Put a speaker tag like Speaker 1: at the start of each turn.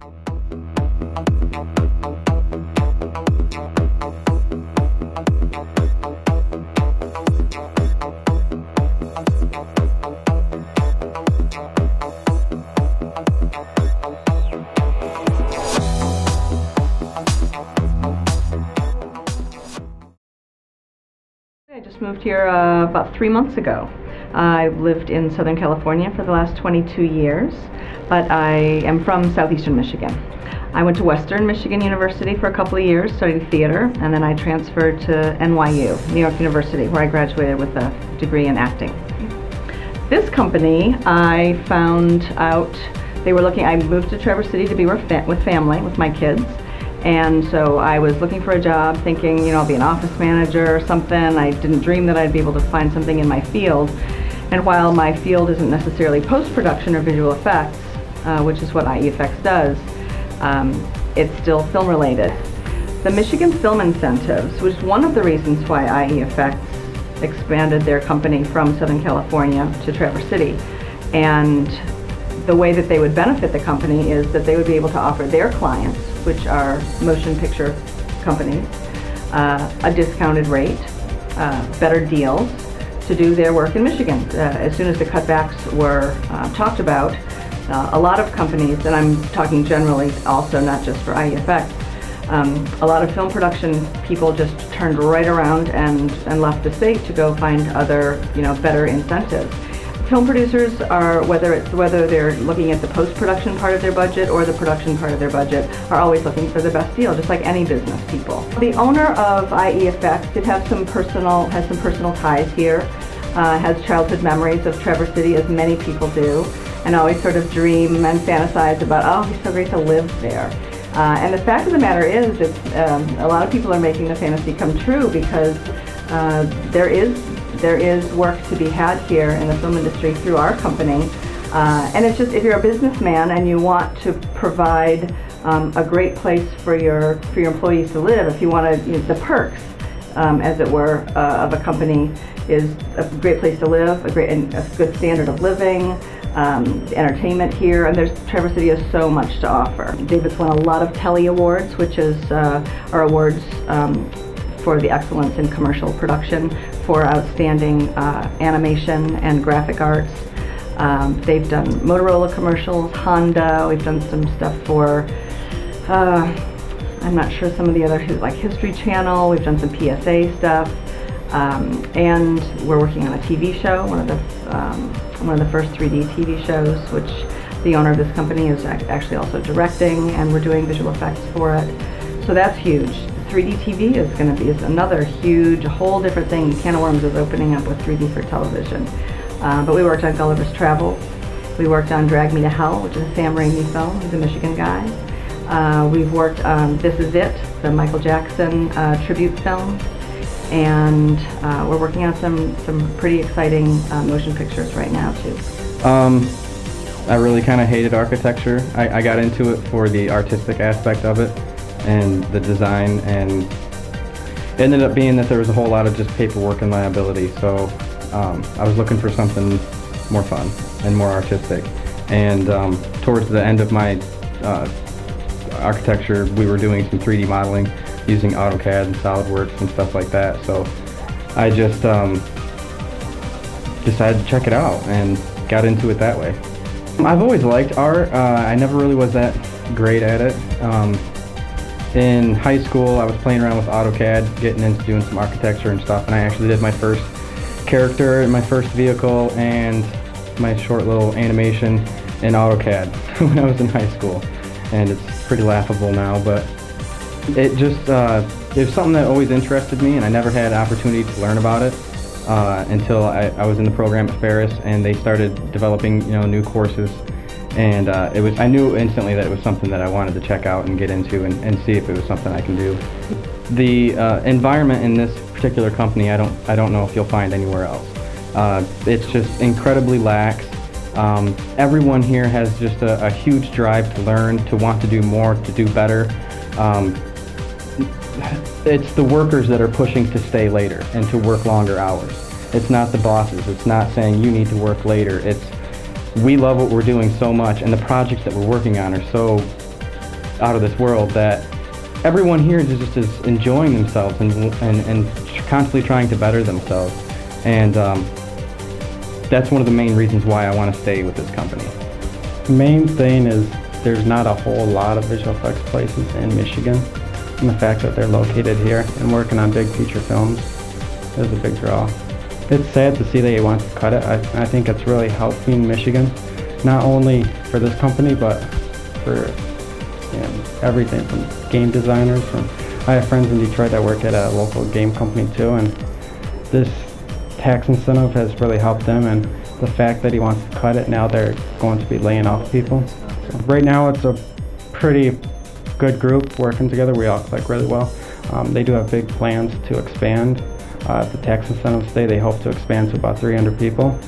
Speaker 1: I just moved here about 3 months ago. I've lived in Southern California for the last 22 years, but I am from southeastern Michigan. I went to Western Michigan University for a couple of years, studied theater, and then I transferred to NYU, New York University, where I graduated with a degree in acting. This company, I found out they were looking, I moved to Traverse City to be with family, with my kids. And so I was looking for a job thinking, you know, I'll be an office manager or something. I didn't dream that I'd be able to find something in my field. And while my field isn't necessarily post-production or visual effects, which is what IE Effects does, it's still film related. The Michigan Film Incentives was one of the reasons why IE Effects expanded their company from Southern California to Traverse City. And the way that they would benefit the company is that they would be able to offer their clients, which are motion picture companies, a discounted rate, better deals to do their work in Michigan. As soon as the cutbacks were talked about, a lot of companies, and I'm talking generally also, not just for IE Effects, a lot of film production people just turned right around and left the state to go find other, better incentives. Film producers are, whether they're looking at the post-production part of their budget or the production part of their budget, are always looking for the best deal, just like any business people. The owner of IE Effects has some personal ties here, has childhood memories of Traverse City, as many people do, and always sort of dream and fantasize about, oh, it's so great to live there. And the fact of the matter is that a lot of people are making the fantasy come true, because there is work to be had here in the film industry through our company. And it's just, if you're a businessman and you want to provide a great place for your employees to live, if you want to, the perks, as it were, of a company is a great place to live, a good standard of living, entertainment here, and Traverse City has so much to offer. David's won a lot of Telly Awards, which are awards for the excellence in commercial production, for outstanding animation and graphic arts. They've done Motorola commercials, Honda. We've done some stuff for, I'm not sure, some of the other, like History Channel. We've done some PSA stuff. And we're working on a TV show, one of the first 3D TV shows, which the owner of this company is actually also directing, and we're doing visual effects for it. So that's huge. 3D TV is going to be another huge, whole different thing. The can of worms is opening up with 3D for television. But we worked on Gulliver's Travels. We worked on Drag Me to Hell, which is a Sam Raimi film. He's a Michigan guy. We've worked on This Is It, the Michael Jackson tribute film. And we're working on some pretty exciting motion pictures right now too.
Speaker 2: I really kind of hated architecture. I got into it for the artistic aspect of it and the design, and it ended up being that there was a whole lot of just paperwork and liability. So I was looking for something more fun and more artistic. And towards the end of my architecture, we were doing some 3D modeling using AutoCAD and SolidWorks and stuff like that. So I just decided to check it out and got into it that way. I've always liked art. I never really was that great at it. In high school, I was playing around with AutoCAD, getting into doing some architecture and stuff, and I actually did my first character in my first vehicle and my short little animation in AutoCAD when I was in high school. And it's pretty laughable now, but it just, it was something that always interested me, and I never had an opportunity to learn about it until I was in the program at Ferris, and they started developing, new courses. And I knew instantly that it was something that I wanted to check out and get into and see if it was something I can do. The environment in this particular company, I don't know if you'll find anywhere else. It's just incredibly lax. Everyone here has just a huge drive to learn, to want to do more, to do better. It's the workers that are pushing to stay later and to work longer hours. It's not the bosses. It's not saying you need to work later. It's we love what we're doing so much, and the projects that we're working on are so out of this world that everyone here is enjoying themselves and constantly trying to better themselves. And that's one of the main reasons why I want to stay with this company.
Speaker 3: The main thing is there's not a whole lot of visual effects places in Michigan, and the fact that they're located here and working on big feature films is a big draw. It's sad to see that he wants to cut it. I think it's really helping Michigan, not only for this company, but for everything from game designers. I have friends in Detroit that work at a local game company too, and this tax incentive has really helped them, and the fact that he wants to cut it, now they're going to be laying off people. So right now it's a pretty good group working together. We all click really well. They do have big plans to expand. If the tax incentives stay, they hope to expand to about 300 people.